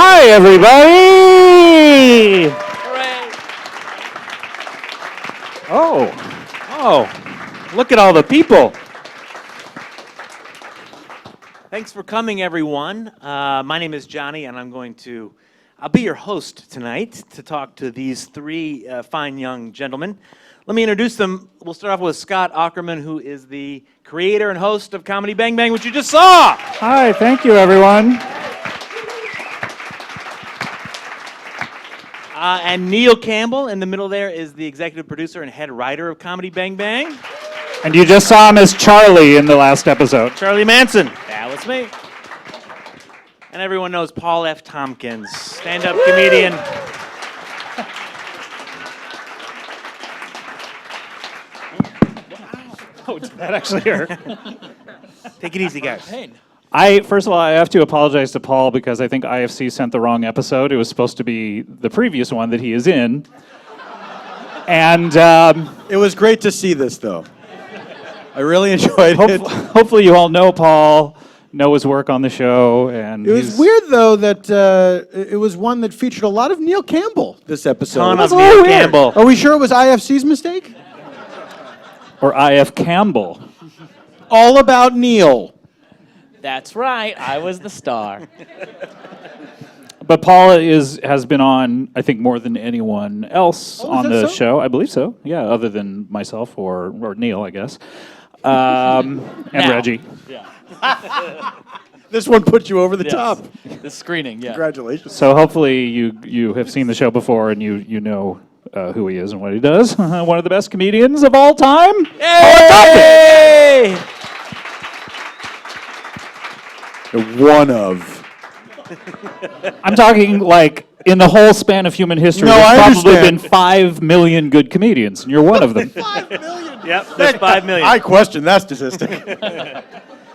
Hi, everybody! Hooray! Oh, look at all the people. Thanks for coming, everyone. My name is Johnny, and I'll be your host tonight to talk to these three fine young gentlemen. Let me introduce them. We'll start off with Scott Aukerman, who is the creator and host of Comedy Bang Bang, which you just saw. Hi, thank you, everyone. And Neil Campbell, in the middle there, is the executive producer and head writer of Comedy Bang Bang. And you just saw him as Charlie in the last episode. Charlie Manson. That was me. And everyone knows Paul F. Tompkins, stand-up comedian. Oh, did that actually hurt? Take it easy, guys. First of all, I have to apologize to Paul because I think IFC sent the wrong episode. It was supposed to be the previous one that he is in. And it was great to see this, though. I really enjoyed it. Hopefully you all know Paul, know his work on the show. And it was weird, though, that it was one that featured a lot of Neil Campbell this episode. Ton of Neil Campbell. Are we sure it was IFC's mistake? Or IF Campbell. All about Neil. That's right. I was the star. But Paul has been on, I think, more than anyone else on the show. I believe so. Yeah, other than myself or Neil, I guess. And Reggie. Yeah. This one put you over the top. The screening, yeah. Congratulations. So hopefully you have seen the show before and you know who he is and what he does. One of the best comedians of all time. Hey! One of. I'm talking like in the whole span of human history, No, there's I probably understand. been 5 million good comedians, and you're one of them. 5 million? Yep, there's 5 million. I question that statistic.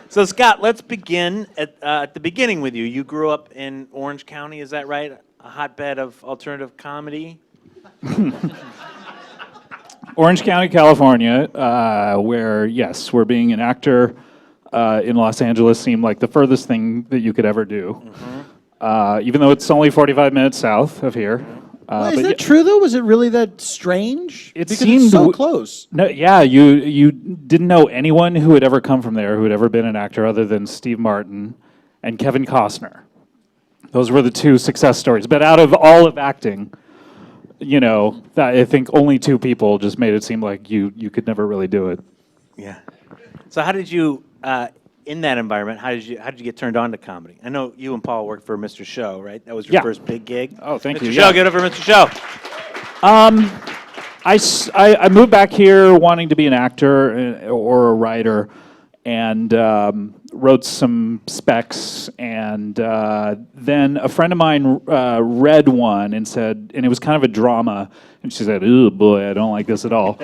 So, Scott, let's begin at the beginning with you. You grew up in Orange County, is that right? A hotbed of alternative comedy? Orange County, California, where, yes, where being an actor in Los Angeles seemed like the furthest thing that you could ever do. Mm-hmm. Even though it's only 45 minutes south of here. Is that true, though? Was it really that strange? It because seemed it's so close. No, yeah, you didn't know anyone who had ever come from there, who had ever been an actor other than Steve Martin and Kevin Costner. Those were the two success stories. But out of all of acting, you know, I think only 2 people just made it seem like you could never really do it. Yeah. So how did you, in that environment, how did you get turned on to comedy? I know you and Paul worked for Mr. Show, right? That was your first big gig. Oh, thank Mr. you. Show, give it up for Mr. Show. I moved back here wanting to be an actor or a writer, and wrote some specs, and then a friend of mine read one and said, and it was kind of a drama, and she said, "Oh boy, I don't like this at all."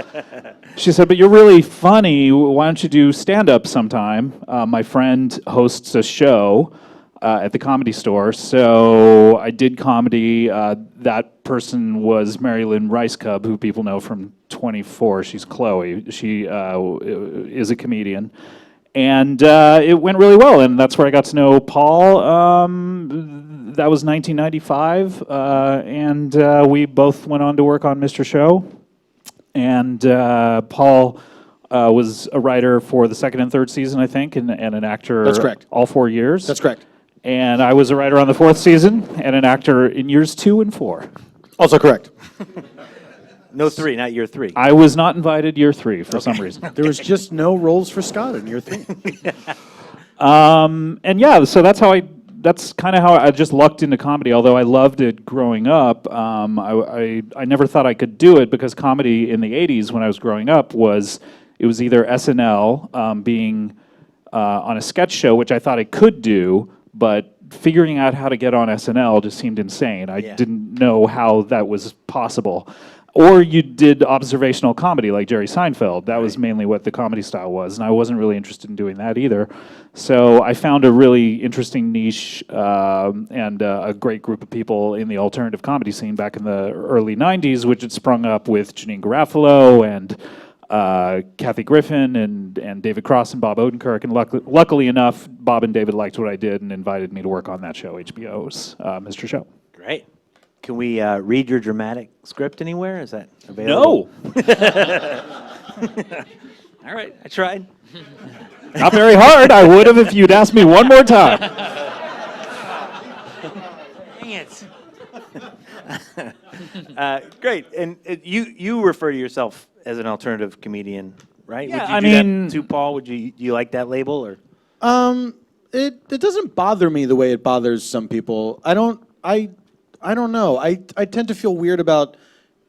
She said, "But you're really funny. Why don't you do stand-up sometime?" My friend hosts a show at the Comedy Store, so I did comedy. That person was Mary Lynn Ricecub, who people know from 24. She's Chloe. She is a comedian. And it went really well, and that's where I got to know Paul. That was 1995, and we both went on to work on Mr. Show. And Paul was a writer for the 2nd and 3rd season, I think, and an actor. That's correct. All 4 years. That's correct. And I was a writer on the 4th season and an actor in years 2 and 4. Also correct. No 3, not year 3. I was not invited year 3 for some reason. There was just no roles for Scott in year 3. And yeah, so that's kind of how I just lucked into comedy. Although I loved it growing up, I never thought I could do it because comedy in the 80s when I was growing up was either SNL, being on a sketch show, which I thought I could do, but figuring out how to get on SNL just seemed insane. I didn't know how that was possible. Or you did observational comedy like Jerry Seinfeld. That was mainly what the comedy style was, and I wasn't really interested in doing that either. So I found a really interesting niche and a great group of people in the alternative comedy scene back in the early 90s, which had sprung up with Janine Garofalo and Kathy Griffin and David Cross and Bob Odenkirk. And luckily enough, Bob and David liked what I did and invited me to work on that show, HBO's Mr. Show. Great. Can we read your dramatic script anywhere? Is that available? No. All right, I tried. Not very hard. I would have if you'd asked me one more time. Dang it. Great. And you refer to yourself as an alternative comedian, right? Yeah, would you do that too, Paul? Do you like that label or? It doesn't bother me the way it bothers some people. I don't know. I tend to feel weird about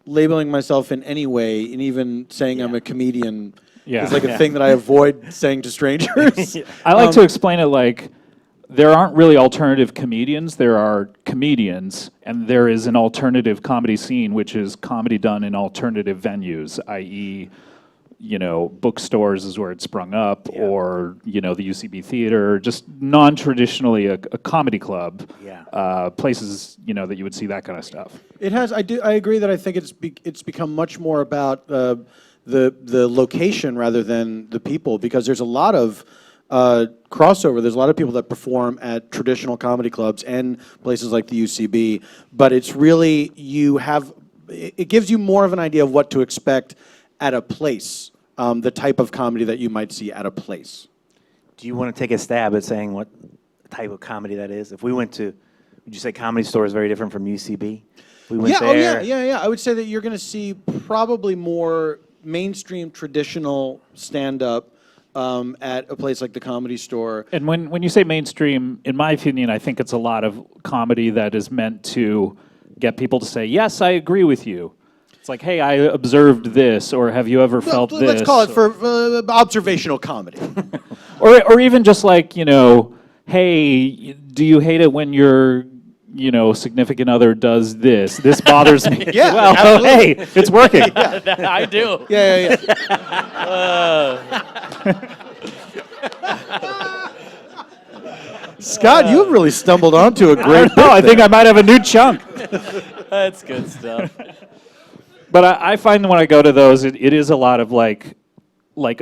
labeling myself in any way, and even saying I'm a comedian is like a thing that I avoid saying to strangers. I like to explain it like there aren't really alternative comedians. There are comedians, and there is an alternative comedy scene, which is comedy done in alternative venues, i.e., bookstores is where it sprung up, or, the UCB Theater, just non-traditionally a comedy club, places, that you would see that kind of stuff. It has. I agree that I think it's become much more about the location rather than the people, because there's a lot of crossover. There's a lot of people that perform at traditional comedy clubs and places like the UCB, but it's really, it gives you more of an idea of what to expect at a place, the type of comedy that you might see at a place. Do you want to take a stab at saying what type of comedy that is? If we went to, would you say Comedy Store is very different from UCB? We went there. Yeah. I would say that you're going to see probably more mainstream traditional stand-up at a place like the Comedy Store. And when you say mainstream, in my opinion, I think it's a lot of comedy that is meant to get people to say, yes, I agree with you. It's like, hey, I observed this, or have you ever felt this? Let's call it for observational comedy. or even just like, hey, do you hate it when your significant other does this? This bothers me. Yeah, well, absolutely. hey, it's working. I do. Yeah. Scott, you've really stumbled onto a great bit I think I might have a new chunk. That's good stuff. But I find when I go to those, it is a lot of like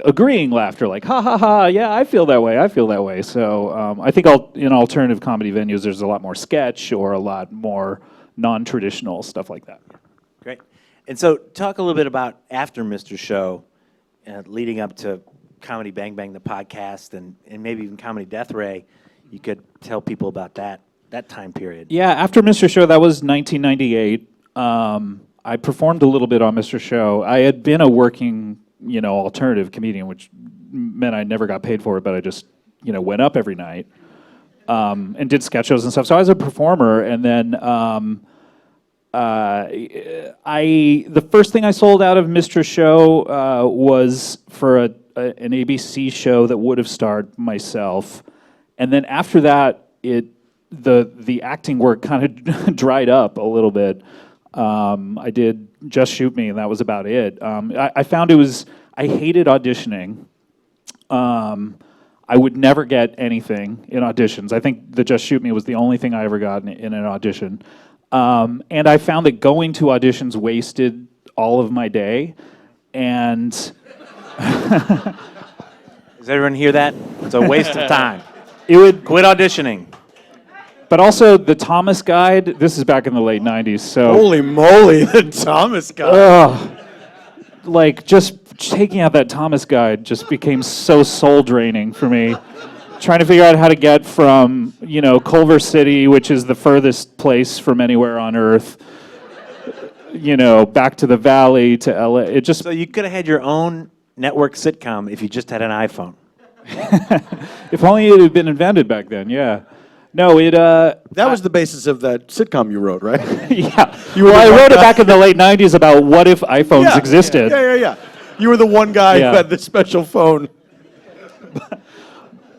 agreeing laughter, like ha ha ha, yeah, I feel that way. So I think in alternative comedy venues, there's a lot more sketch or a lot more non-traditional stuff like that. Great. And so talk a little bit about after Mr. Show, leading up to Comedy Bang Bang, the podcast, and maybe even Comedy Death Ray. You could tell people about that time period. Yeah, after Mr. Show, that was 1998. I performed a little bit on Mr. Show. I had been a working, alternative comedian, which meant I never got paid for it, but I just, went up every night and did sketch shows and stuff. So I was a performer, and then the first thing I sold out of Mr. Show was for an ABC show that would have starred myself, and then after that, the acting work kind of dried up a little bit. I did Just Shoot Me, and that was about it. I found I hated auditioning. I would never get anything in auditions. I think the Just Shoot Me was the only thing I ever got in an audition. And I found that going to auditions wasted all of my day. And does everyone hear that? It's a waste of time. It would quit auditioning. But also the Thomas Guide, this is back in the late 90s, so... Holy moly, the Thomas Guide. Just taking out that Thomas Guide just became so soul-draining for me. Trying to figure out how to get from, Culver City, which is the furthest place from anywhere on Earth, back to the Valley, to LA. So you could have had your own network sitcom if you just had an iPhone. If only it had been invented back then, yeah. No, that was the basis of that sitcom you wrote, right? Yeah. I wrote it back in the late 90s about what if iPhones existed. Yeah. You were the one guy who had the special phone.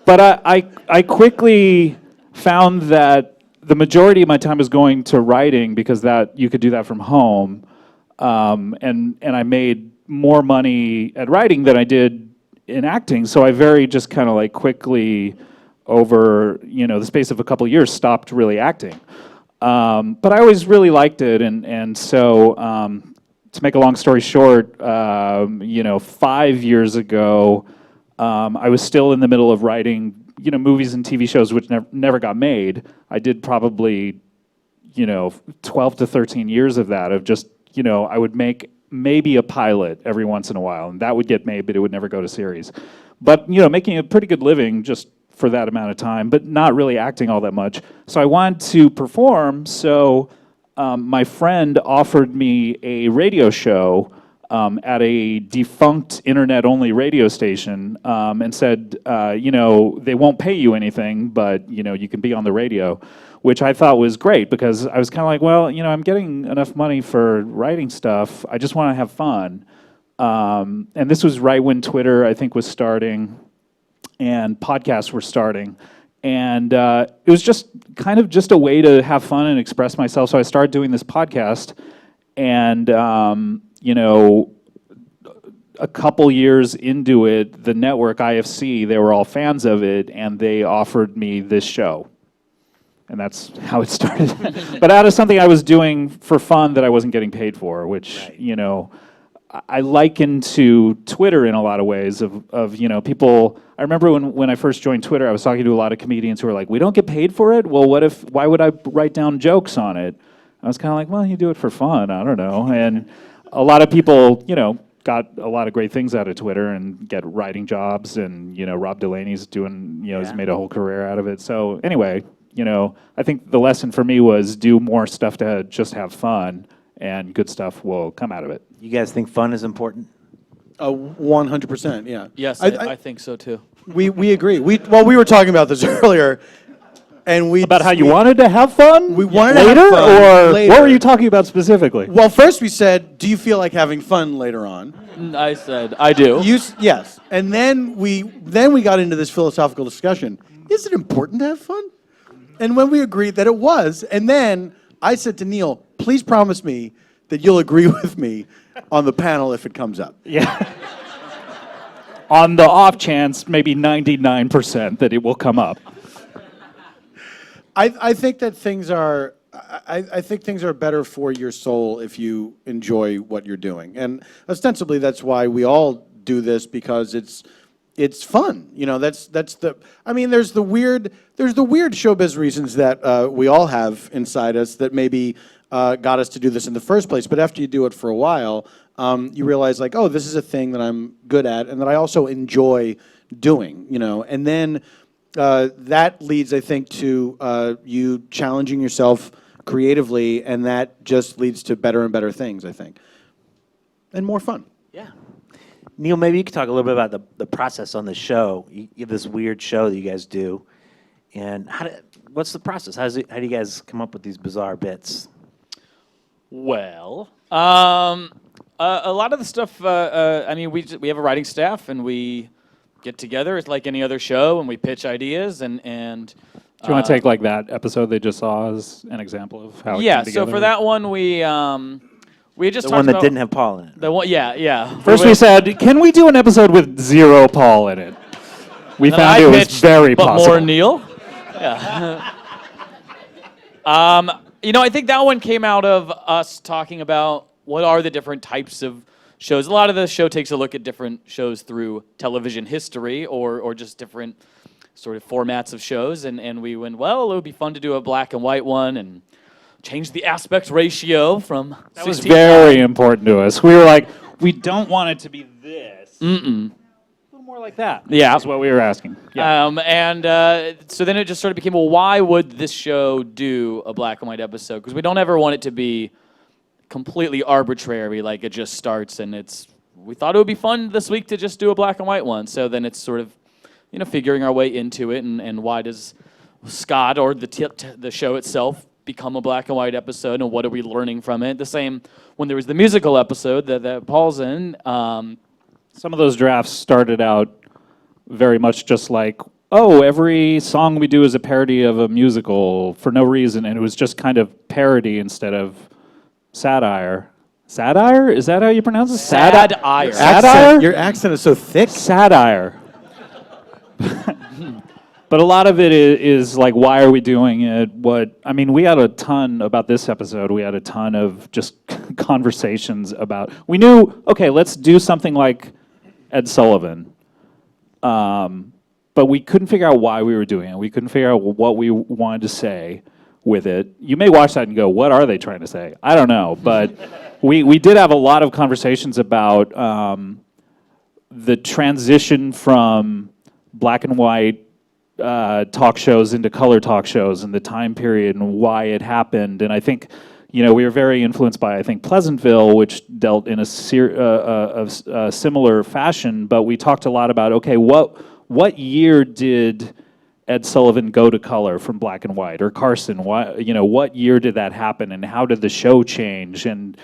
But I quickly found that the majority of my time was going to writing because that you could do that from home, and I made more money at writing than I did in acting. So I very just kind of quickly, over the space of a couple of years, stopped really acting. But I always really liked it, and so to make a long story short, 5 years ago, I was still in the middle of writing movies and TV shows which never got made. I did probably 12 to 13 years of that, of just, I would make maybe a pilot every once in a while, and that would get made, but it would never go to series. But, making a pretty good living just for that amount of time, but not really acting all that much. So I wanted to perform, so my friend offered me a radio show at a defunct internet-only radio station, and said, they won't pay you anything, but, you can be on the radio, which I thought was great because I was kind of like, well, I'm getting enough money for writing stuff. I just want to have fun. And this was right when Twitter, I think, was starting and podcasts were starting. And it was just kind of just a way to have fun and express myself. So I started doing this podcast, and, a couple years into it, the network, IFC, they were all fans of it, and they offered me this show. And that's how it started. But out of something I was doing for fun that I wasn't getting paid for, which, I liken to Twitter in a lot of ways of people. I remember when I first joined Twitter, I was talking to a lot of comedians who were like, we don't get paid for it? Well, why would I write down jokes on it? I was kind of like, well, you do it for fun. I don't know. And a lot of people, got a lot of great things out of Twitter and get writing jobs. And, Rob Delaney's doing, he's made a whole career out of it. So anyway, I think the lesson for me was do more stuff to just have fun, and good stuff will come out of it. You guys think fun is important? 100%, yeah. Yes, I think so too. We agree. We were talking about this earlier, and about how you wanted to have fun. We wanted later, to have fun or later. What were you talking about specifically? Well, first we said, do you feel like having fun later on? I said I do. Yes, and then we got into this philosophical discussion. Is it important to have fun? And when we agreed that it was, and then I said to Neil, please promise me that you'll agree with me on the panel if it comes up. Yeah. On the off chance, maybe 99% that it will come up. I think that things are. I think things are better for your soul if you enjoy what you're doing, and ostensibly that's why we all do this, because it's fun. That's the. I mean, there's the weird showbiz reasons that we all have inside us that maybe got us to do this in the first place. But after you do it for a while, you realize like, oh, this is a thing that I'm good at and that I also enjoy doing. And then that leads, I think, to you challenging yourself creatively, and that just leads to better and better things, I think, and more fun. Yeah. Neil, maybe you could talk a little bit about the process on the show. You have this weird show that you guys do, and what's the process? How do you guys come up with these bizarre bits? Well, a lot of the stuff. We have a writing staff, and we get together. It's like any other show, and we pitch ideas. And Do you want to take like that episode they just saw as an example of how? Yeah. It came together? So for that one, we just The talked one that about didn't have Paul in it. the one. Yeah. First we said, can we do an episode with zero Paul in it? We And found I it was pitched, very but possible. more Neil. Yeah. I think that one came out of us talking about what are the different types of shows. A lot of the show takes a look at different shows through television history or just different sort of formats of shows. And we went, well, it would be fun to do a black and white one and change the aspect ratio from That was 16. very important to us. We were like, we don't want it to be this. A little more like that. Yeah. That's what we were asking. Yeah. So then it just sort of became, well, why would this show do a black and white episode? Because we don't ever want it to be completely arbitrary, like it just starts and we thought it would be fun this week to just do a black and white one. So then it's sort of, figuring our way into it and why does Scott or the show itself become a black and white episode, and what are we learning from it? The same when there was the musical episode that Paul's in. Some of those drafts started out very much just like, oh, every song we do is a parody of a musical for no reason, and it was just kind of parody instead of satire. Satire? Is that how you pronounce it? Satire. Satire? Your accent is so thick. Satire. But a lot of it is like, why are we doing it? We had a ton about this episode. We had a ton of just conversations about, we knew, okay, let's do something like Ed Sullivan. But but we couldn't figure out why we were doing it. We couldn't figure out what we wanted to say with it. You may watch that and go, what are they trying to say? I don't know, but we did have a lot of conversations about the transition from black and white talk shows into color talk shows and the time period and why it happened. And I think, we were very influenced by, I think, Pleasantville, which dealt in a similar fashion, but we talked a lot about, okay, what year did Ed Sullivan go to color from black and white, or Carson? What year did that happen, and how did the show change? And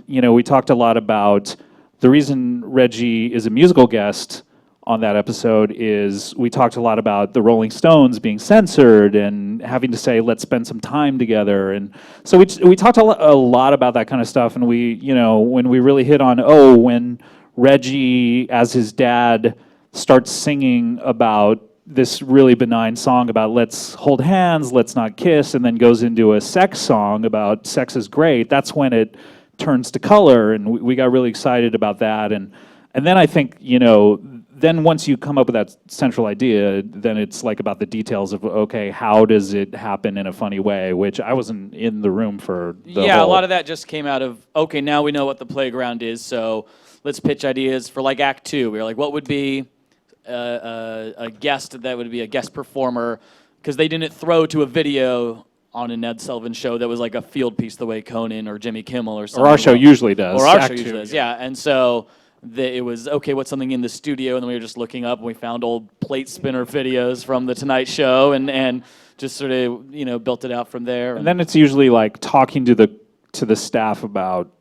we talked a lot about the reason Reggie is a musical guest on that episode is we talked a lot about the Rolling Stones being censored and having to say, let's spend some time together. And so we talked a lot about that kind of stuff. And when we really hit on, when Reggie, as his dad, starts singing about this really benign song about let's hold hands, let's not kiss, and then goes into a sex song about sex is great, that's when it turns to color. And we got really excited about that. And then I think, then once you come up with that central idea, then it's like about the details of, okay, how does it happen in a funny way, which I wasn't in the room for the a whole. lot of that just came out of, okay, now we know what the playground is, so let's pitch ideas for like Act 2. We were like, what would be a guest that would be a guest performer, because they didn't throw to a video on a Ned Sullivan show that was like a field piece the way Conan or Jimmy Kimmel or something. Or our show usually does. Or our Act show usually 2, does, yeah. And so it was, okay, what's something in the studio? And then we were just looking up and we found old plate spinner videos from The Tonight Show and just sort of, built it out from there. And then it's usually like talking to the staff about,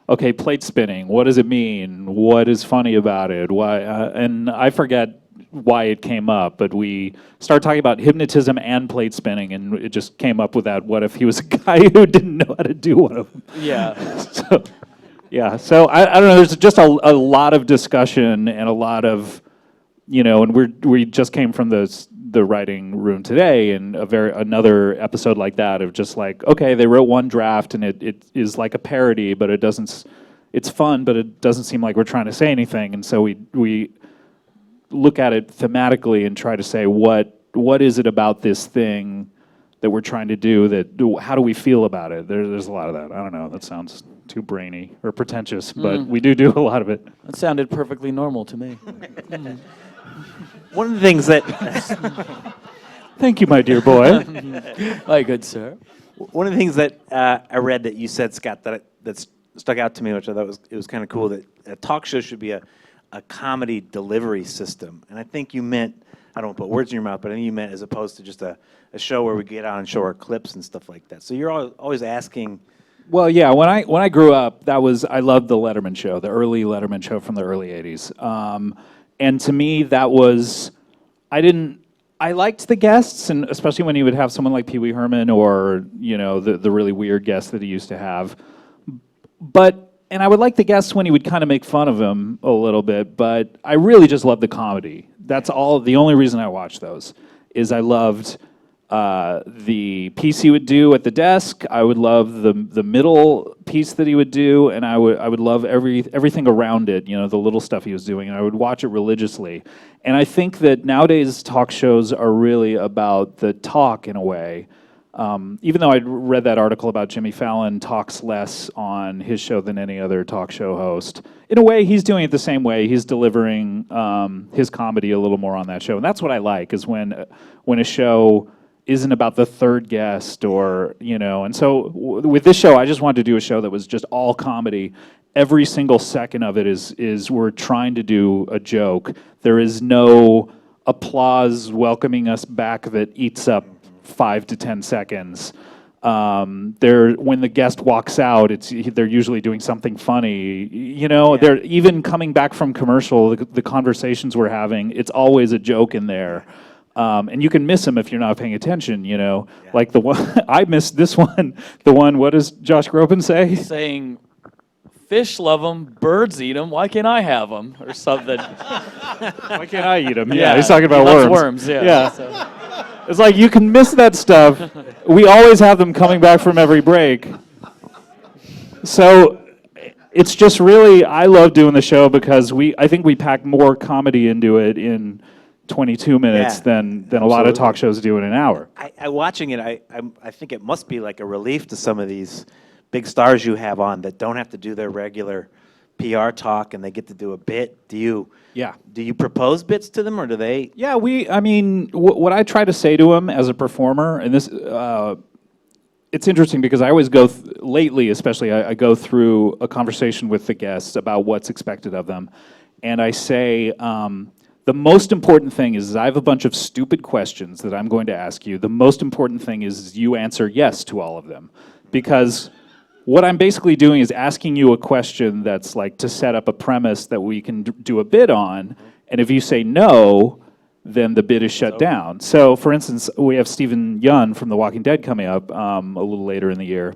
okay, plate spinning, what does it mean? What is funny about it? Why? And I forget why it came up, but we started talking about hypnotism and plate spinning, and it just came up with that, what if he was a guy who didn't know how to do one of them? Yeah. So I don't know, there's just a lot of discussion and a lot of, and we just came from the writing room today, and another episode like that of just like, okay, they wrote one draft and it is like a parody, but it's fun, but it doesn't seem like we're trying to say anything. And so we look at it thematically and try to say, what is it about this thing that we're trying to do, how do we feel about it? There's a lot of that. I don't know, that sounds too brainy or pretentious, but we do a lot of it. That sounded perfectly normal to me. One of the things that Thank you, my dear boy. My good sir. one of the things that I read that you said, Scott, that stuck out to me, which I thought was kind of cool, that a talk show should be a comedy delivery system. And I think you meant, I don't want to put words in your mouth, but I think you meant as opposed to just a show where we get out and show our clips and stuff like that. So you're always asking. Well, yeah, when I grew up, I loved the Letterman show, the early Letterman show from the early 80s. And to me, that was, I liked the guests, and especially when he would have someone like Pee Wee Herman or, the really weird guests that he used to have. And I would like the guests when he would kind of make fun of him a little bit, but I really just loved the comedy. That's the only reason I watched those, is I loved the piece he would do at the desk. I would love the middle piece that he would do, and I would love everything around it, the little stuff he was doing, and I would watch it religiously. And I think that nowadays talk shows are really about the talk in a way. Even though I read that article about Jimmy Fallon talks less on his show than any other talk show host, in a way he's doing it the same way. He's delivering his comedy a little more on that show, and that's what I like, is when a show isn't about the third guest or, and so with this show, I just wanted to do a show that was just all comedy. Every single second of it is we're trying to do a joke. There is no applause welcoming us back that eats up 5 to 10 seconds. When the guest walks out, they're usually doing something funny. They're even coming back from commercial, the conversations we're having, it's always a joke in there. And you can miss them if you're not paying attention, Like the one, I missed this one. The one, what does Josh Groban say? Saying, fish love them, birds eat them, why can't I have them? Or something. Why can't I eat them? Yeah, he's talking about he loves worms. worms, yeah. Yeah. So. It's like you can miss that stuff. We always have them coming back from every break. So it's just really, I love doing the show because I think we pack more comedy into it in 22 minutes Yeah. than a lot of talk shows do in an hour. I watching it, I think it must be like a relief to some of these big stars you have on that don't have to do their regular PR talk and they get to do a bit. Do you propose bits to them, or do they? Yeah, I mean, what I try to say to him as a performer, and this, it's interesting because I always go, lately especially, I go through a conversation with the guests about what's expected of them. And I say, the most important thing is I have a bunch of stupid questions that I'm going to ask you. The most important thing is you answer yes to all of them. Because what I'm basically doing is asking you a question that's like to set up a premise that we can do a bit on, and if you say no, then the bit is shut down. So, for instance, we have Stephen Yun from The Walking Dead coming up a little later in the year,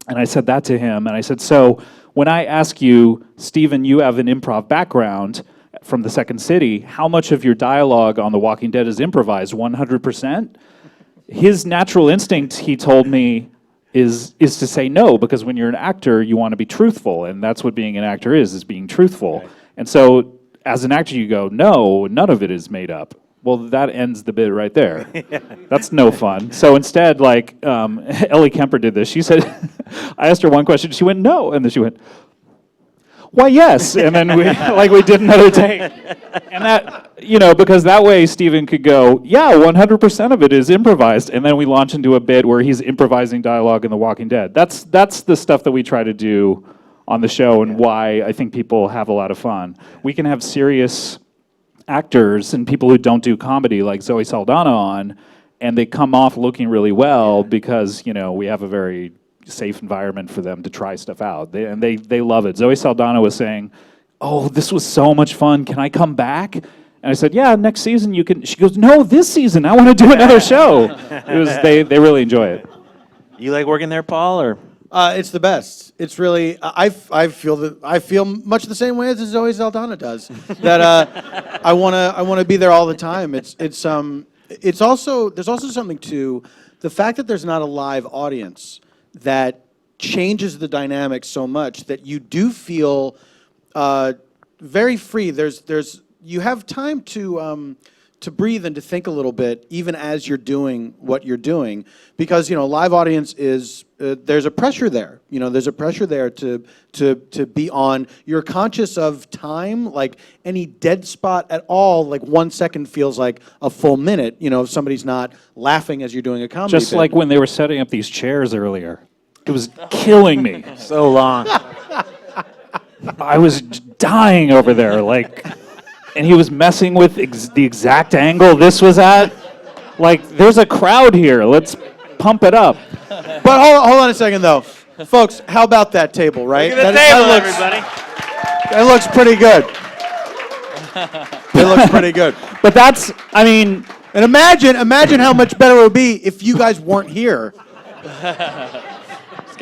and I said that to him, and I said, so when I ask you, Stephen, you have an improv background from the Second City, how much of your dialogue on The Walking Dead is improvised? 100%? His natural instinct, he told me, is to say no, because when you're an actor, you want to be truthful, and that's what being an actor is being truthful. Right. And so, as an actor, you go, no, none of it is made up. Well, that ends the bit right there. Yeah. That's no fun. So instead, like, Ellie Kemper did this. She said, I asked her one question, she went, no, and then she went, why, yes, and then we did another take. And that, because that way Stephen could go, yeah, 100% of it is improvised, and then we launch into a bit where he's improvising dialogue in The Walking Dead. That's the stuff that we try to do on the show, and why I think people have a lot of fun. We can have serious actors and people who don't do comedy, like Zoe Saldana on, and they come off looking really well because, we have a very safe environment for them to try stuff out. They love it. Zoe Saldana was saying, oh, this was so much fun. Can I come back? And I said, yeah, next season you can. She goes, no, this season. I want to do another show. They really enjoy it. You like working there, Paul, or? It's the best. It's really I feel much the same way as Zoe Saldana does. That I want to be there all the time. It's also there's also something to the fact that there's not a live audience that changes the dynamic so much that you do feel very free. You have time to breathe and to think a little bit, even as you're doing what you're doing, because live audience is there's a pressure there. There's a pressure there to be on. You're conscious of time, like any dead spot at all. Like 1 second feels like a full minute. If somebody's not laughing as you're doing a comedy. Just bit. like when they were setting up these chairs earlier, it was killing me. So long. I was dying over there, and he was messing with the exact angle this was at. Like, there's a crowd here. Let's pump it up. But hold on a second, though. Folks, how about that table, right? Look at the table, everybody. That looks pretty good. It looks pretty good. But and imagine how much better it would be if you guys weren't here.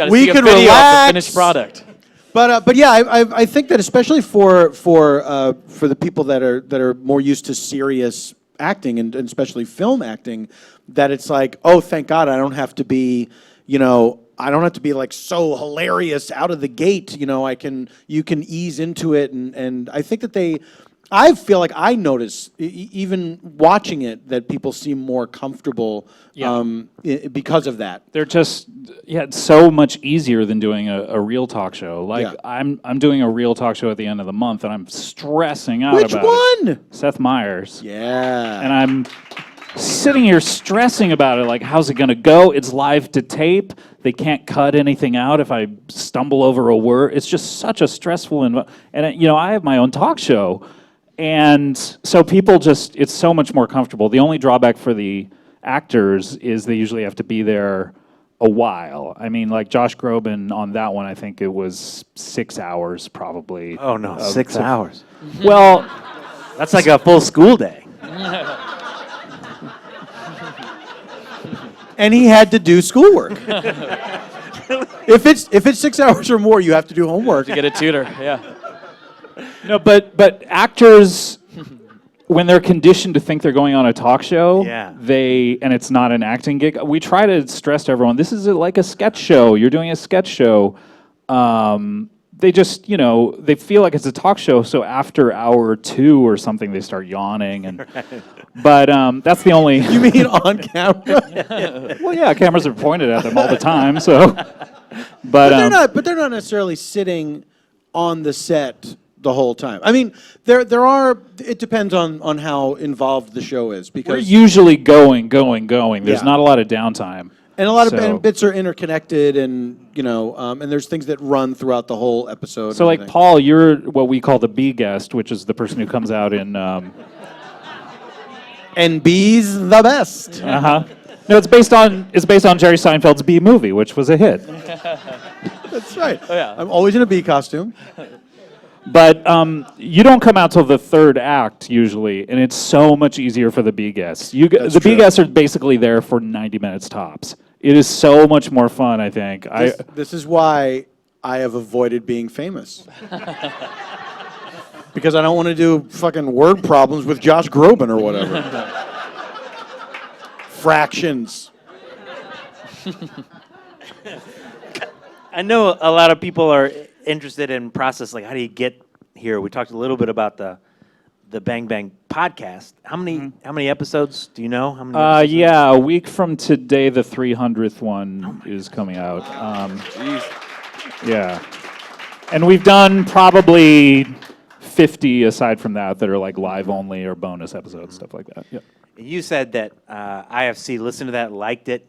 We could relax. The finished product. But yeah, I think that especially for the people that are more used to serious acting and especially film acting, that it's like, oh, thank God I don't have to be, I don't have to be like so hilarious out of the gate. You can ease into it, and I think that I feel like I notice, even watching it, that people seem more comfortable because of that. They're just, it's so much easier than doing a real talk show. I'm doing a real talk show at the end of the month, and I'm stressing out Which about one? it. Seth Meyers. Yeah. And I'm sitting here stressing about it, like, how's it going to go? It's live to tape. They can't cut anything out if I stumble over a word. It's just such a stressful environment. And, I have my own talk show. And so people it's so much more comfortable. The only drawback for the actors is they usually have to be there a while. I mean, like Josh Groban on that one, I think it was 6 hours probably. Oh, no, 6 hours. Well, that's like a full school day. And he had to do schoolwork. If it's 6 hours or more, you have to do homework. To get a tutor, yeah. No, but actors, when they're conditioned to think they're going on a talk show, and it's not an acting gig, we try to stress to everyone, this is like a sketch show. You're doing a sketch show. they just, they feel like it's a talk show. So after hour 2 or something, they start yawning. And but that's the only. You mean on camera? Well, yeah, cameras are pointed at them all the time. So, but They're not necessarily sitting on the set the whole time. I mean, there are. It depends on how involved the show is, because we're usually going. There's Yeah. not a lot of downtime. and a lot of so- and bits are interconnected, and and there's things that run throughout the whole episode. So, and like, everything. Paul, you're what we call the B guest, which is the person who comes out in. And B's the best. No, it's based on Jerry Seinfeld's B movie, which was a hit. That's right. Oh, yeah. I'm always in a bee costume. But you don't come out till the third act usually, and it's so much easier for the B guests. The B true. guests are basically there for 90 minutes tops. It is so much more fun, I think. This is why I have avoided being famous. Because I don't want to do fucking word problems with Josh Groban or whatever. Fractions. I know a lot of people are interested in process, like how do you get here? We talked a little bit about the Bang Bang podcast. How many episodes do you know? How many? episodes? Yeah, a week from today, the 300th one is coming out. Yeah. And we've done probably 50 aside from that are like live only or bonus episodes, stuff like that. Yeah. You said that IFC listened to that, liked it,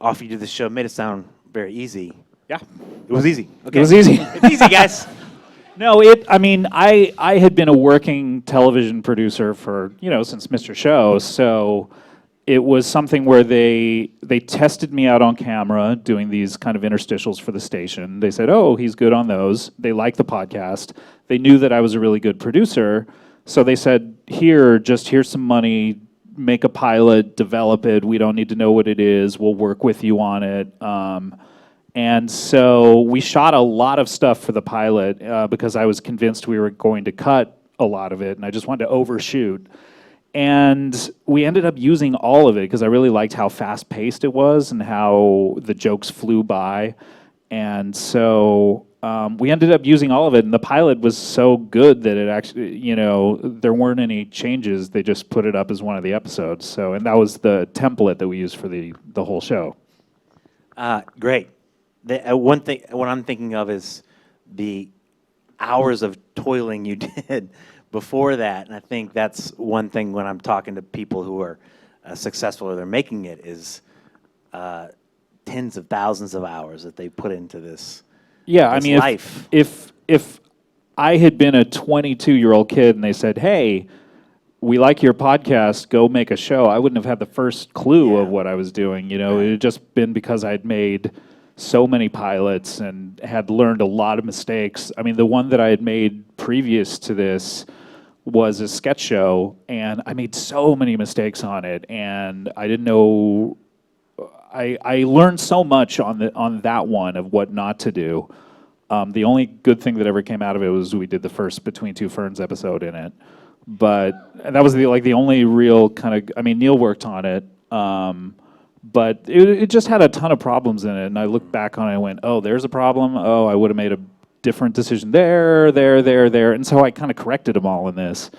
offered you to the show, made it sound very easy. Yeah. It was easy. Okay. It was easy. It's easy, guys. No, I had been a working television producer for, since Mr. Show, so it was something where they tested me out on camera doing these kind of interstitials for the station. They said, "Oh, he's good on those." They liked the podcast. They knew that I was a really good producer, so they said, here's some money, make a pilot, develop it. We don't need to know what it is. We'll work with you on it. And so we shot a lot of stuff for the pilot because I was convinced we were going to cut a lot of it, and I just wanted to overshoot. And we ended up using all of it because I really liked how fast-paced it was and how the jokes flew by. And so we ended up using all of it, and the pilot was so good that it actually, there weren't any changes. They just put it up as one of the episodes. So, and that was the template that we used for the whole show. Great. One thing, what I'm thinking of is the hours of toiling you did before that, and I think that's one thing when I'm talking to people who are successful or they're making it is tens of thousands of hours that they put into this. Yeah, I this mean, life. if I had been a 22-year-old kid and they said, "Hey, we like your podcast, go make a show," I wouldn't have had the first clue of what I was doing. It had just been because I'd made so many pilots and had learned a lot of mistakes. I mean, the one that I had made previous to this was a sketch show, and I made so many mistakes on it, and I didn't know. I learned so much on that one of what not to do. The only good thing that ever came out of it was we did the first Between Two Ferns episode in it, and that was the only real kind of. I mean, Neil worked on it. But it just had a ton of problems in it, and I looked back on it and went, "Oh, there's a problem. Oh, I would have made a different decision there, and so I kind of corrected them all in this.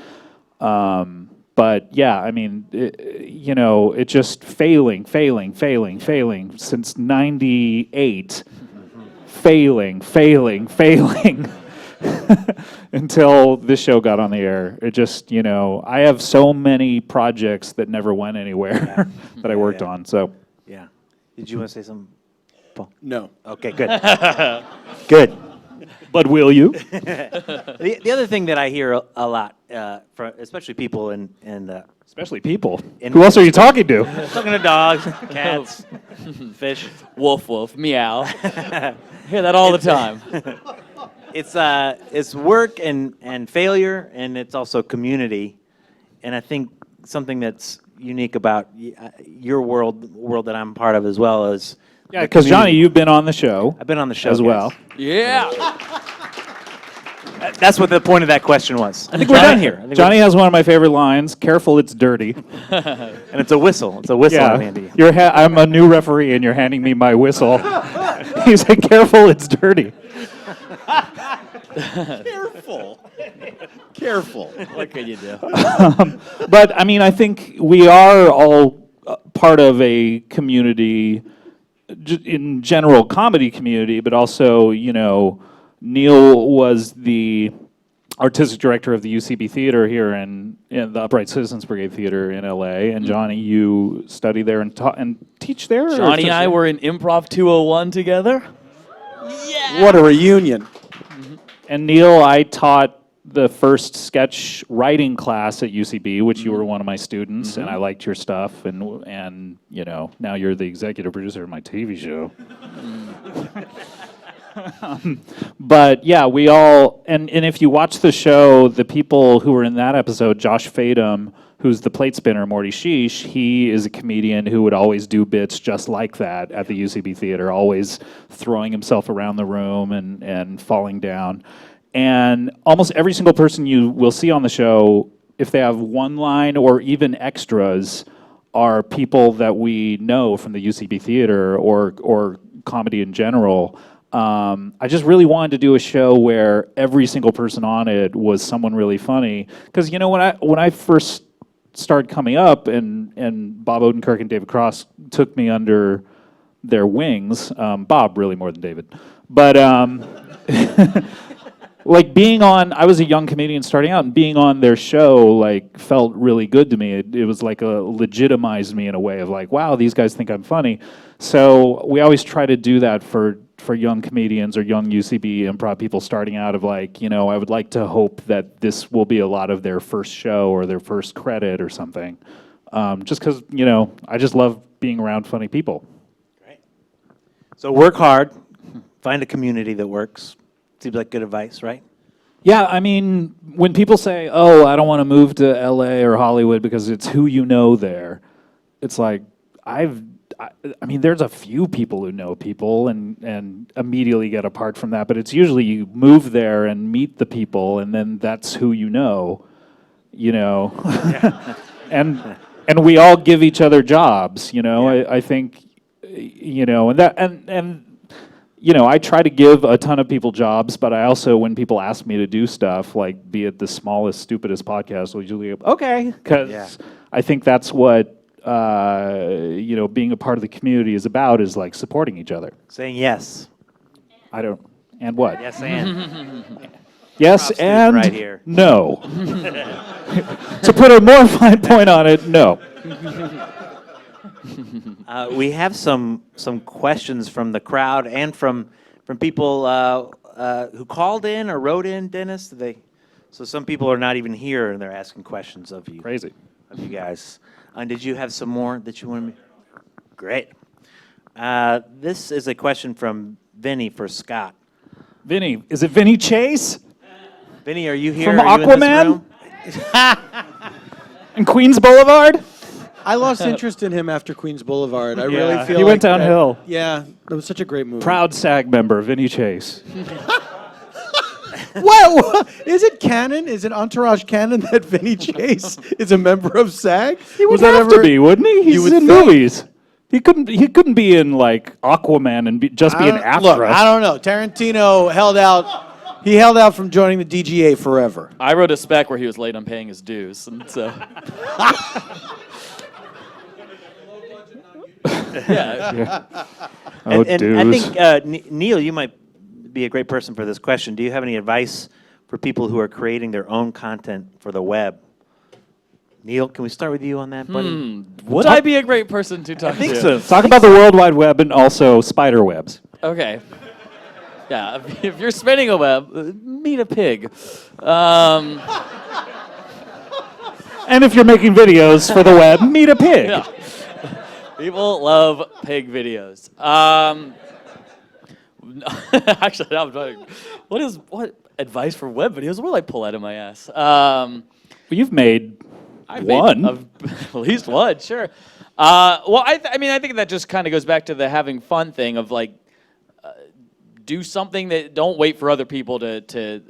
But yeah, I mean, it just failing since '98, failing. Until this show got on the air. It just, I have so many projects that never went anywhere that I worked on. So, Yeah. Did you want to say something, Paul? No. Okay, good. Good. but will you? The other thing that I hear a lot, from especially people in Especially people. Who else are you talking to? talking to dogs, cats, fish. Woof woof, meow. Hear that all the time. It's work and failure, and it's also community. And I think something that's unique about your world that I'm part of as well is Yeah, because Johnny, you've been on the show. I've been on the show as well. Yeah. That's what the point of that question was. I think we're done here. Johnny has one of my favorite lines. Careful, it's dirty. And it's a whistle. It's a whistle, Andy. I'm a new referee, and you're handing me my whistle. He's like, "Careful, it's dirty." Careful. Careful. What could you do? But I mean, I think we are all part of a community, in general, comedy community, but also, Neil was the artistic director of the UCB Theater here in the Upright Citizens Brigade Theatre in LA. And Johnny, you study there and teach there? Johnny and I were in Improv 201 together. What a reunion. And Neil, I taught the first sketch writing class at UCB, which you were one of my students, and I liked your stuff. And now you're the executive producer of my TV show. But yeah, we all, and if you watch the show, the people who were in that episode, Josh Fadum, who's the plate spinner, Morty Sheesh, he is a comedian who would always do bits just like that at the UCB Theater, always throwing himself around the room and falling down. And almost every single person you will see on the show, if they have one line or even extras, are people that we know from the UCB Theater or comedy in general. I just really wanted to do a show where every single person on it was someone really funny. Because when I first started coming up, and Bob Odenkirk and David Cross took me under their wings. Bob really more than David, but like being on, I was a young comedian starting out, and being on their show felt really good to me. It was like legitimized me in a way of like, wow, these guys think I'm funny. So we always try to do that for young comedians or young UCB improv people starting out of I would like to hope that this will be a lot of their first show or their first credit or something. Just because, I just love being around funny people. Great. So work hard, find a community that works. Seems like good advice, right? Yeah, I mean, when people say, oh, I don't want to move to LA or Hollywood because it's who you know there, it's like, I mean, there's a few people who know people and immediately get apart from that, but it's usually you move there and meet the people, and then that's who you know. And we all give each other jobs, I think, I try to give a ton of people jobs, but I also, when people ask me to do stuff, be it the smallest, stupidest podcast, will usually go, okay, because I think that's what being a part of the community is about, is supporting each other. Saying yes. And what? Yes, and. Yes, and right here. No. To put a more fine point on it, no. We have some questions from the crowd and from people who called in or wrote in, Dennis. So some people are not even here and they're asking questions of you. Crazy. Of you guys. And did you have some more that you wanted me? Great. This is a question from Vinny for Scott. Vinny, is it Vinny Chase? Vinny, are you here? From are you Aquaman? in this room? And Queens Boulevard? I lost interest in him after Queens Boulevard. I really feel he went downhill. Yeah, it was such a great movie. Proud SAG member, Vinny Chase. What? Is it canon? Is it Entourage canon that Vinny Chase is a member of SAG? He would have to be, wouldn't he? He's in movies. He couldn't be in Aquaman and just be an AFTRA. Look, I don't know. Tarantino held out. He held out from joining the DGA forever. I wrote a spec where he was late on paying his dues, and so. Yeah. And I think, Neil, you might be a great person for this question. Do you have any advice for people who are creating their own content for the web? Neil, can we start with you on that, buddy? Would I be a great person to talk to? I think so. Talk about the World Wide Web and also spider webs. Okay. Yeah, if you're spinning a web, meet a pig. And if you're making videos for the web, meet a pig. Yeah. People love pig videos. Actually, I'm trying. What advice for web videos? What will I pull out of my ass? Well, you've made one. At least one, sure. Well, I think that just kind of goes back to the having fun thing of do something that don't wait for other people to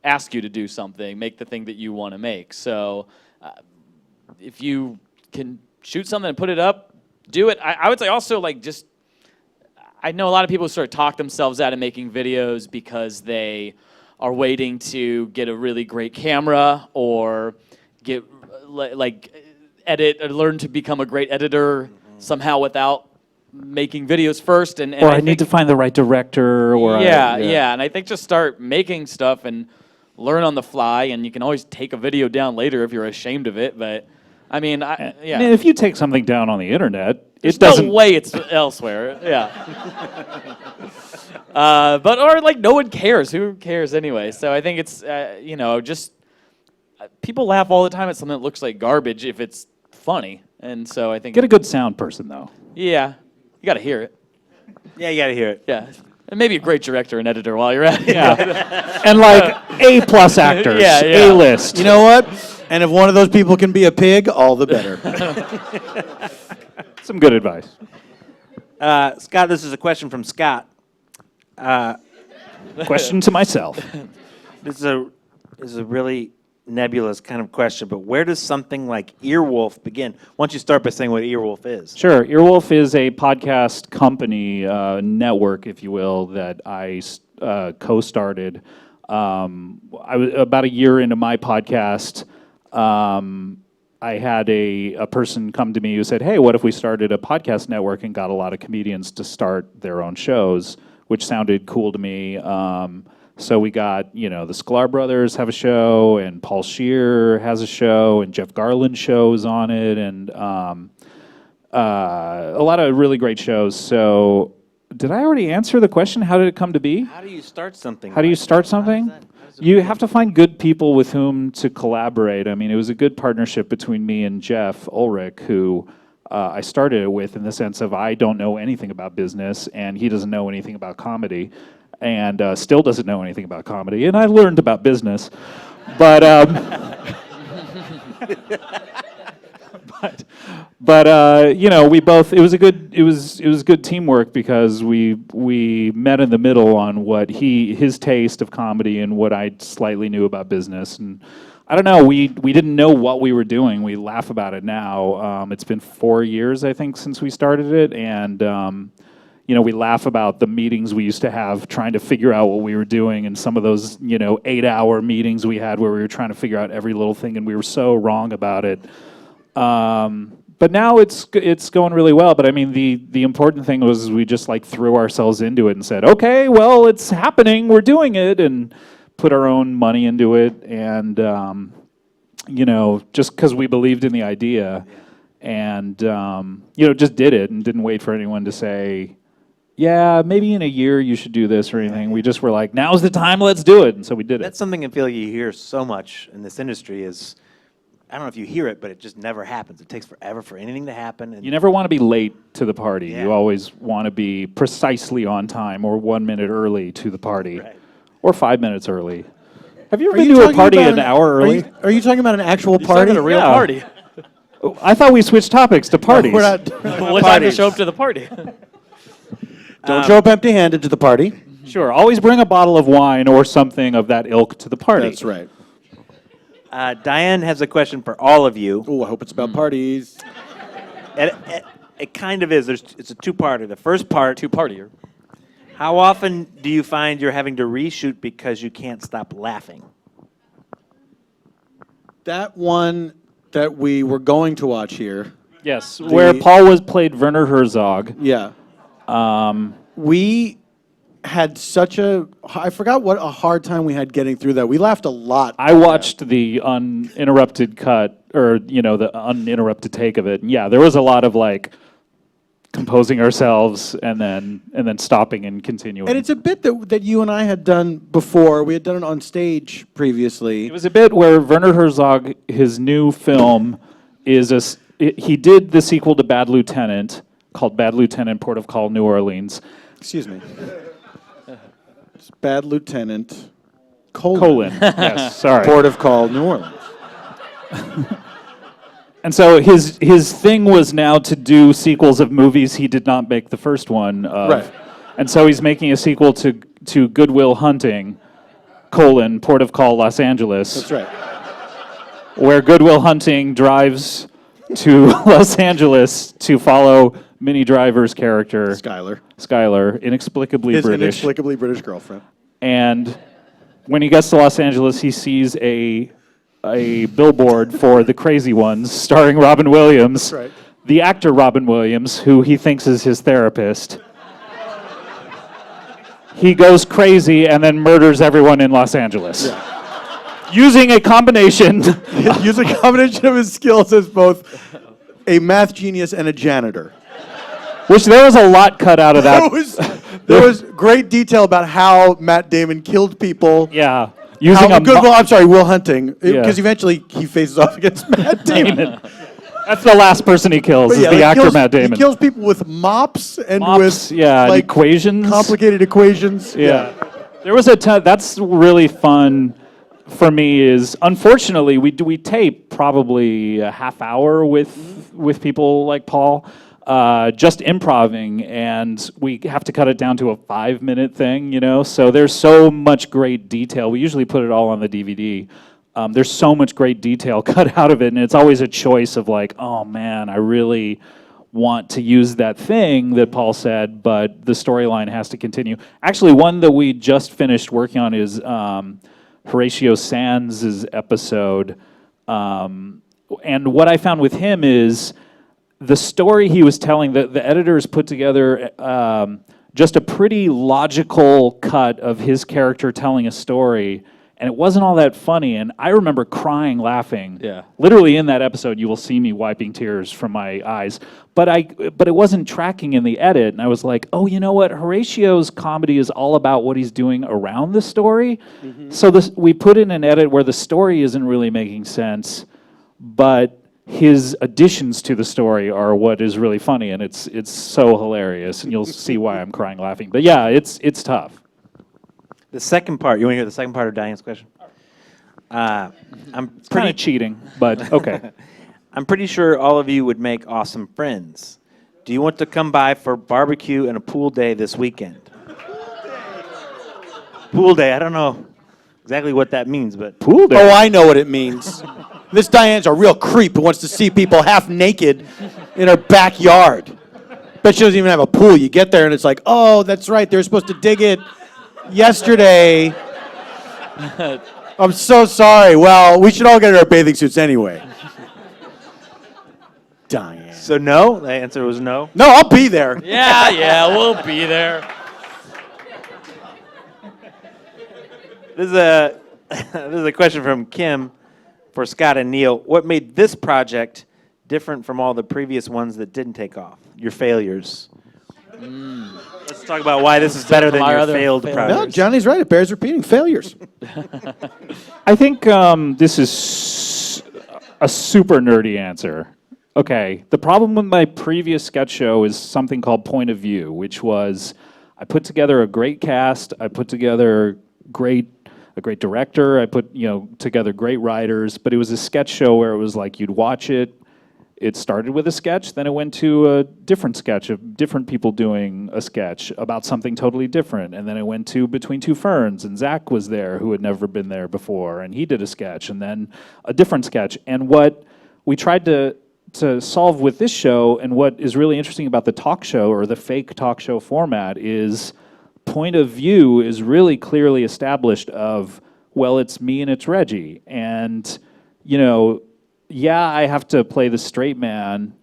ask you to do something. Make the thing that you want to make. So if you can shoot something and put it up, do it. I would say also I know a lot of people sort of talk themselves out of making videos because they are waiting to get a really great camera or get edit or learn to become a great editor somehow without making videos first. And Or I need to find the right director. Or yeah. And I think just start making stuff and learn on the fly. And you can always take a video down later if you're ashamed of it. But I mean, I mean, if you take something down on the internet, there's it doesn't. no way it's elsewhere. Yeah. Or no one cares. Who cares anyway? So I think it's just people laugh all the time at something that looks like garbage if it's funny. And so I think Get a good sound person though. yeah, you got to hear it. Yeah, you got to hear it. Yeah. And maybe a great director and editor while you're at it. Yeah. And like A+ actors, Yeah. A-list. You know what? And if one of those people can be a pig, all the better. Some good advice. Scott, this is a question from Scott. Question to myself. This is a really nebulous kind of question, but where does something like Earwolf begin? Why don't you start by saying what Earwolf is? Sure. Earwolf is a podcast company, network, if you will, that I co-started. I was about a year into my podcast. I had a person come to me who said, hey, what if we started a podcast network and got a lot of comedians to start their own shows, which sounded cool to me. So we got, the Sklar brothers have a show, and Paul Scheer has a show, and Jeff Garland shows on it, and a lot of really great shows. So did I already answer the question? How did it come to be? How do you start something? How do you start something? You have to find good people with whom to collaborate. I mean, it was a good partnership between me and Jeff Ulrich, who I started it with in the sense of I don't know anything about business, and he doesn't know anything about comedy, and still doesn't know anything about comedy. And I learned about business, but we both. It was good teamwork because we met in the middle on what his taste of comedy and what I slightly knew about business. And I don't know. We didn't know what we were doing. We laugh about it now. It's been 4 years, I think, since we started it, and we laugh about the meetings we used to have trying to figure out what we were doing, and some of those 8-hour meetings we had where we were trying to figure out every little thing, and we were so wrong about it. But now it's going really well. But I mean, the important thing was we just threw ourselves into it and said, okay, well, it's happening, we're doing it, and put our own money into it, and just because we believed in the idea, and just did it and didn't wait for anyone to say, yeah, maybe in a year you should do this or anything. We just were like, now's the time, let's do it, and so we did it. That's something I feel you hear so much in this industry is, I don't know if you hear it, but it just never happens. It takes forever for anything to happen. And you never want to be late to the party. Yeah. You always want to be precisely on time or 1 minute early to the party. Right. Or 5 minutes early. Have you ever Are been you to a talking party about an hour early? Are you talking about an actual You're party? talking a real Yeah. party. I thought we switched topics to parties. We're not. What time to show up to the party? Don't show up empty-handed to the party. Sure, always bring a bottle of wine or something of that ilk to the party. That's right. Diane has a question for all of you. Oh, I hope it's about parties. It kind of is. It's a two-parter. The first part, Two-partier. how often do you find you're having to reshoot because you can't stop laughing? That one that we were going to watch here. Yes, where Paul played Werner Herzog. Yeah. We had I forgot what a hard time we had getting through that. We laughed a lot. I watched the uninterrupted cut, or the uninterrupted take of it. And yeah, there was a lot of composing ourselves and then stopping and continuing. And it's a bit that you and I had done before. We had done it on stage previously. It was a bit where Werner Herzog, his new film, he did the sequel to Bad Lieutenant called Bad Lieutenant, Port of Call, New Orleans. Excuse me. It's Bad Lieutenant, Colon. Yes, sorry. Port of Call, New Orleans. And so his thing was now to do sequels of movies he did not make the first one of. Right. And so he's making a sequel to Good Will Hunting, Port of Call, Los Angeles. That's right. Where Good Will Hunting drives to Los Angeles to follow Minnie Driver's character, Skylar. Skylar, inexplicably His British. inexplicably British girlfriend. And when he gets to Los Angeles, he sees a billboard for The Crazy Ones, starring Robin Williams, right. the actor Robin Williams, who he thinks is his therapist. He goes crazy and then murders everyone in Los Angeles. Using a combination. Use a combination of his skills as both a math genius and a janitor. Which there was a lot cut out of that. There was great detail about how Matt Damon killed people. Yeah. Using Will Hunting. Yeah. Because eventually he faces off against Matt Damon. That's the last person he kills, is the actor Matt Damon. He kills people with mops and with and equations. complicated equations. Yeah. There was that's really fun for me is, unfortunately, we tape probably a half hour with people like Paul, just improving, and we have to cut it down to a 5-minute thing, you know? So there's so much great detail. We usually put it all on the DVD. There's so much great detail cut out of it, and it's always a choice of like, oh man, I really want to use that thing that Paul said, but the storyline has to continue. Actually, one that we just finished working on is Horatio Sands' episode. And what I found with him is the story he was telling, the editors put together just a pretty logical cut of his character telling a story, and it wasn't all that funny, and I remember crying laughing. Yeah. Literally in that episode, you will see me wiping tears from my eyes. But it wasn't tracking in the edit, and I was like, oh, you know what? Horatio's comedy is all about what he's doing around the story. Mm-hmm. So we put in an edit where the story isn't really making sense, but his additions to the story are what is really funny, and it's so hilarious, and you'll see why I'm crying laughing. But yeah, it's tough. The second part, you want to hear the second part of Diane's question? It's kind of cheating, but okay. I'm pretty sure all of you would make awesome friends. Do you want to come by for barbecue and a pool day this weekend? Pool day, I don't know exactly what that means, but... Pool day? Oh, I know what it means. This Diane's a real creep who wants to see people half naked in her backyard. Bet she doesn't even have a pool. You get there and it's like, oh, that's right, they're supposed to dig it yesterday. I'm so sorry. Well, we should all get our bathing suits anyway. Diane. So no? The answer was no? No, I'll be there. Yeah, we'll be there. This is a question from Kim for Scott and Neil. What made this project different from all the previous ones that didn't take off? Your failures. Let's talk about why this is better than your failed project. No, Johnny's right. It bears repeating. Failures. I think this is a super nerdy answer. Okay, the problem with my previous sketch show is something called Point of View, which was I put together a great cast, I put together a great director, I put together great writers, but it was a sketch show where it was like you'd watch it. It started with a sketch, then it went to a different sketch of different people doing a sketch about something totally different, and then it went to Between Two Ferns, and Zach was there, who had never been there before, and he did a sketch, and then a different sketch. And what we tried to solve with this show, and what is really interesting about the talk show, or the fake talk show format, is Point of View is really clearly established of, well, it's me and it's Reggie, and, yeah, I have to play the straight man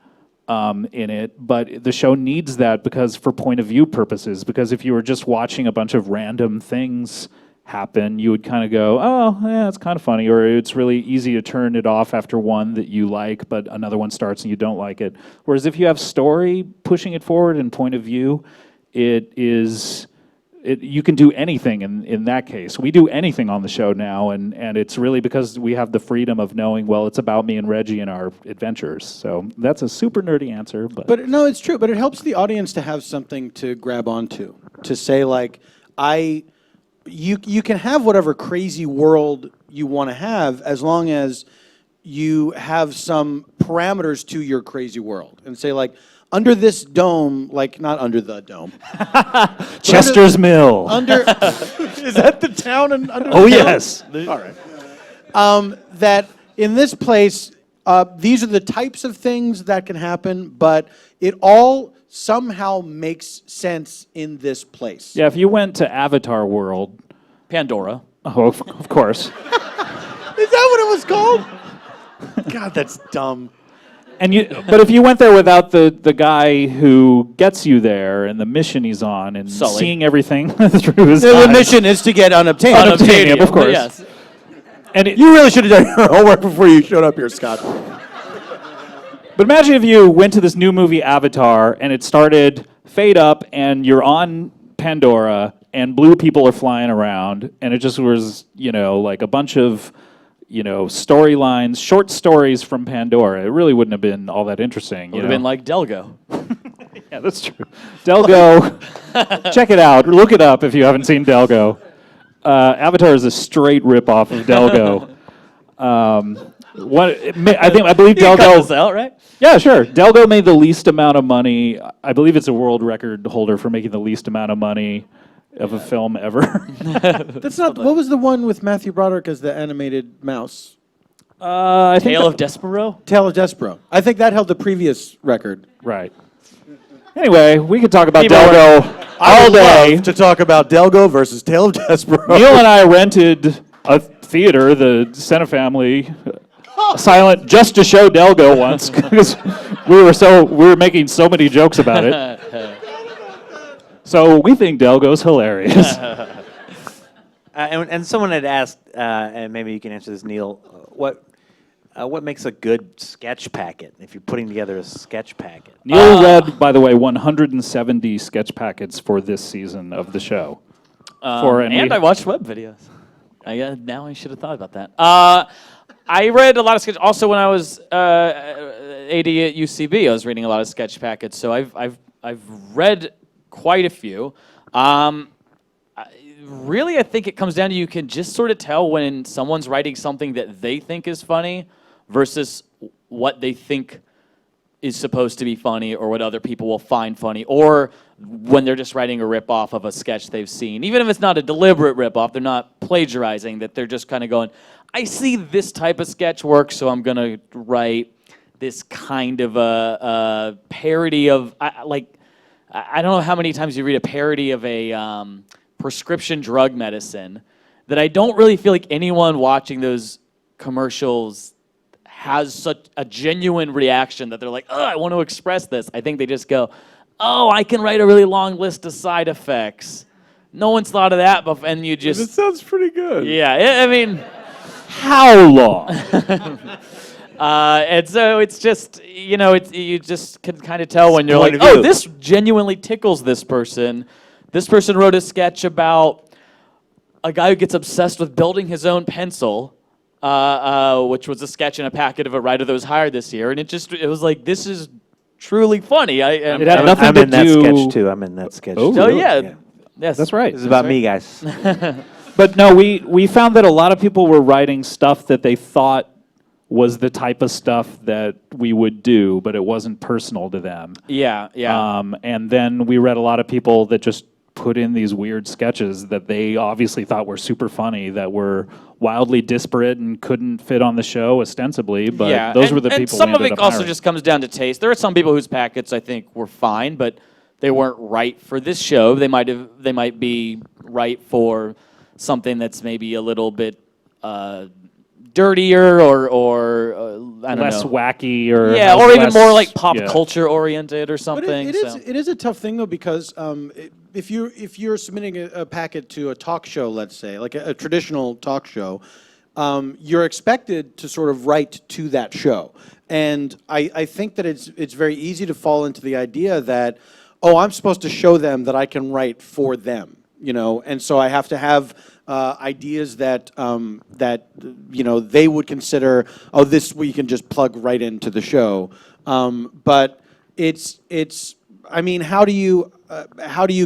in it, but the show needs that because for point of view purposes, because if you were just watching a bunch of random things happen, you would kind of go, oh, yeah, it's kind of funny, or it's really easy to turn it off after one that you like, but another one starts and you don't like it. Whereas if you have story pushing it forward in point of view, you can do anything in that case. We do anything on the show now, and it's really because we have the freedom of knowing, well, it's about me and Reggie and our adventures. So that's a super nerdy answer. But no, it's true. But it helps the audience to have something to grab onto, to say, like, you can have whatever crazy world you want to have as long as you have some parameters to your crazy world. And say, like, under this dome, like not under the dome. Chester's Mill. Is that the town? Under oh, the yes. Dome? All right. That in this place, these are the types of things that can happen, but it all somehow makes sense in this place. Yeah, if you went to Avatar World, Pandora. Oh, of course. Is that what it was called? God, that's dumb. But if you went there without the guy who gets you there and the mission he's on and Sully. seeing everything through his The eyes. mission is to get unobtainium. Unobtainium, of course. Yes. And You really should have done your homework before you showed up here, Scott. But imagine if you went to this new movie Avatar and it started fade up and you're on Pandora and blue people are flying around and it just was, like a bunch of, storylines, short stories from Pandora. It really wouldn't have been all that interesting. Would have been like Delgo. Yeah, that's true. Delgo, check it out. Look it up if you haven't seen Delgo. Avatar is a straight ripoff of Delgo. I believe Cut Delgo. this out, right? Yeah, sure. Delgo made the least amount of money. I believe it's a world record holder for making the least amount of money of a film ever. That's not. What was the one with Matthew Broderick as the animated mouse? I think Tale of Despero? Tale of Despero. I think that held the previous record. right. Anyway, we could talk about People Delgo all day. To talk about Delgo versus Tale of Despero. Neil and I rented a theater, the Sena Family Silent, just to show Delgo once because we were making so many jokes about it. So we think Delgo's hilarious. And someone had asked, and maybe you can answer this, Neil, what makes a good sketch packet if you're putting together a sketch packet? Neil read, by the way, 170 sketch packets for this season of the show. And I watched web videos. Now I should have thought about that. I read a lot of sketch. Also, when I was AD at UCB, I was reading a lot of sketch packets. So I've read quite a few. Really, I think it comes down to you can just sort of tell when someone's writing something that they think is funny versus what they think is supposed to be funny or what other people will find funny, or when they're just writing a ripoff of a sketch they've seen. Even if it's not a deliberate ripoff, they're not plagiarizing, that they're just kind of going, I see this type of sketch work, so I'm going to write this kind of a parody of, I don't know how many times you read a parody of a prescription drug medicine, that I don't really feel like anyone watching those commercials has such a genuine reaction that they're like, oh, I want to express this. I think they just go, oh, I can write a really long list of side effects. No one's thought of that before, and you just... It sounds pretty good. Yeah, I mean... How long? And so it's just, you just can kind of tell when you're Point like, of view. oh, this genuinely tickles this person. This person wrote a sketch about a guy who gets obsessed with building his own pencil, which was a sketch in a packet of a writer that was hired this year. And it was like, this is truly funny. It had nothing I'm to in that do... sketch too. I'm in that sketch. Oh, too. Oh, yeah. Yes. That's right. This is about me, guys. But no, we found that a lot of people were writing stuff that they thought was the type of stuff that we would do, but it wasn't personal to them. Yeah. And then we read a lot of people that just put in these weird sketches that they obviously thought were super funny, that were wildly disparate and couldn't fit on the show ostensibly, but those were the people and some we of ended it up also hiring. just comes down to taste. There are some people whose packets I think were fine, but they weren't right for this show. They might be right for something that's maybe a little bit dirtier or I don't less know. wacky or Yeah, has or even less- more like pop yeah. culture oriented or But something. it is a tough thing though, because if you're submitting a packet to a talk show, let's say like a traditional talk show, you're expected to sort of write to that show, and I think that it's very easy to fall into the idea that, oh, I'm supposed to show them that I can write for them, and so I have to have ideas that they would consider, oh, this we can just plug right into the show. But it's I mean, how do you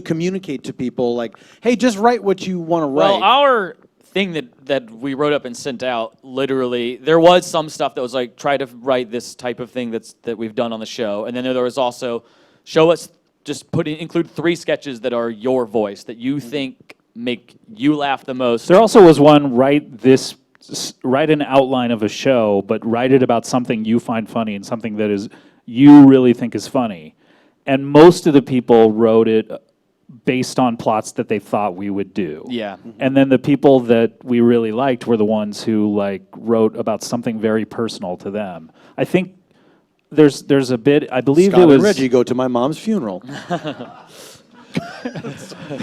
communicate to people like, hey, just write what you want to write? Well, our thing that we wrote up and sent out, literally, there was some stuff that was like, try to write this type of thing that we've done on the show, and then there was also, show us, just include 3 sketches that are your voice, that you think make you laugh the most. There also was one, write an outline of a show, but write it about something you find funny and something that is you really think is funny. And most of the people wrote it based on plots that they thought we would do. Yeah. And then the people that we really liked were the ones who like wrote about something very personal to them. I think there's a bit, I believe Scott it was and Reggie go to my mom's funeral.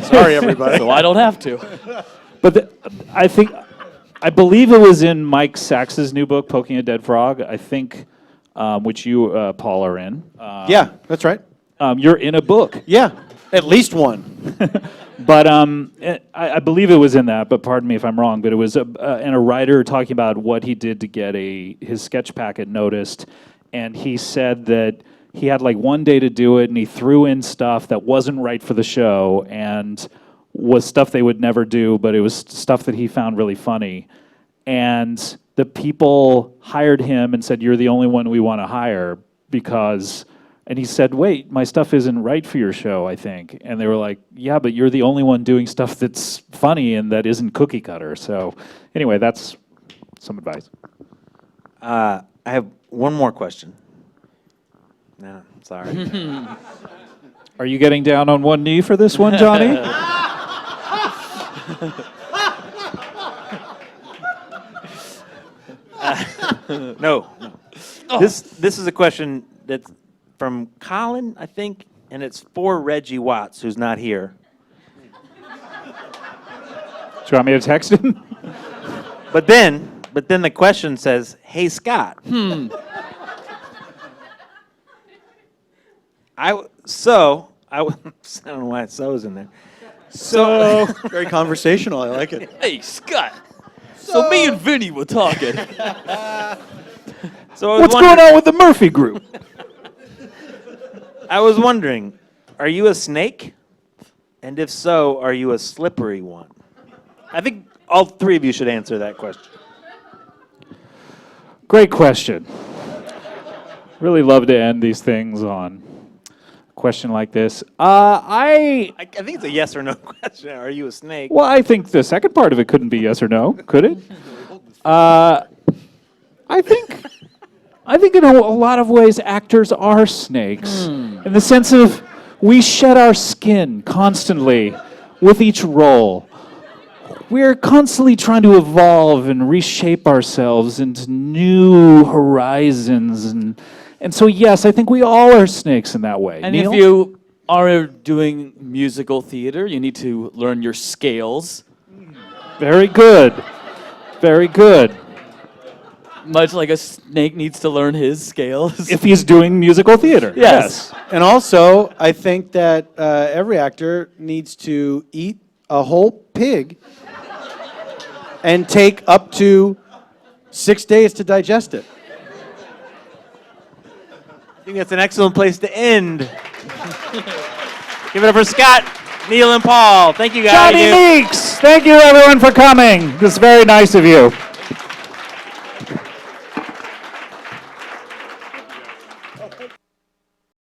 Sorry, everybody. So I don't have to. But I believe it was in Mike Sachs's new book, Poking a Dead Frog, I think, which you, Paul, are in. Yeah, that's right. You're in a book. Yeah, at least one. But I believe it was in that, but pardon me if I'm wrong, but it was and a writer talking about what he did to get his sketch packet noticed, and he said that he had like one day to do it, and he threw in stuff that wasn't right for the show, and was stuff they would never do, but it was stuff that he found really funny. And the people hired him and said, "You're the only one we want to hire because..." And he said, "Wait, my stuff isn't right for your show, I think." And they were like, "Yeah, but you're the only one doing stuff that's funny and that isn't cookie cutter." So anyway, that's some advice. I have one more question. No, sorry. Are you getting down on one knee for this one, Johnny? No. This is a question that's from Colin, I think, and it's for Reggie Watts, who's not here. Do you want me to text him? But then the question says, "Hey Scott." I don't know why "so's" in there. So Very conversational. I like it. Hey, Scott. So me and Vinny were talking. So What's going on with the Murphy Group? I was wondering, are you a snake? And if so, are you a slippery one? I think all three of you should answer that question. Great question. Really love to end these things on a question like this. I think it's a yes or no question. Are you a snake? Well, I think the second part of it couldn't be yes or no, could it? I think in a lot of ways actors are snakes. In the sense of we shed our skin constantly with each role. We're constantly trying to evolve and reshape ourselves into new horizons. And so, yes, I think we all are snakes in that way. And Neil? if you are doing musical theater, you need to learn your scales. Very good. Very good. Much like a snake needs to learn his scales. If he's doing musical theater. Yes. And also, I think that every actor needs to eat a whole pig and take up to 6 days to digest it. I think that's an excellent place to end. Give it up for Scott, Neil, and Paul. Thank you, guys. Johnny Meeks! Thank you, everyone, for coming. This is very nice of you.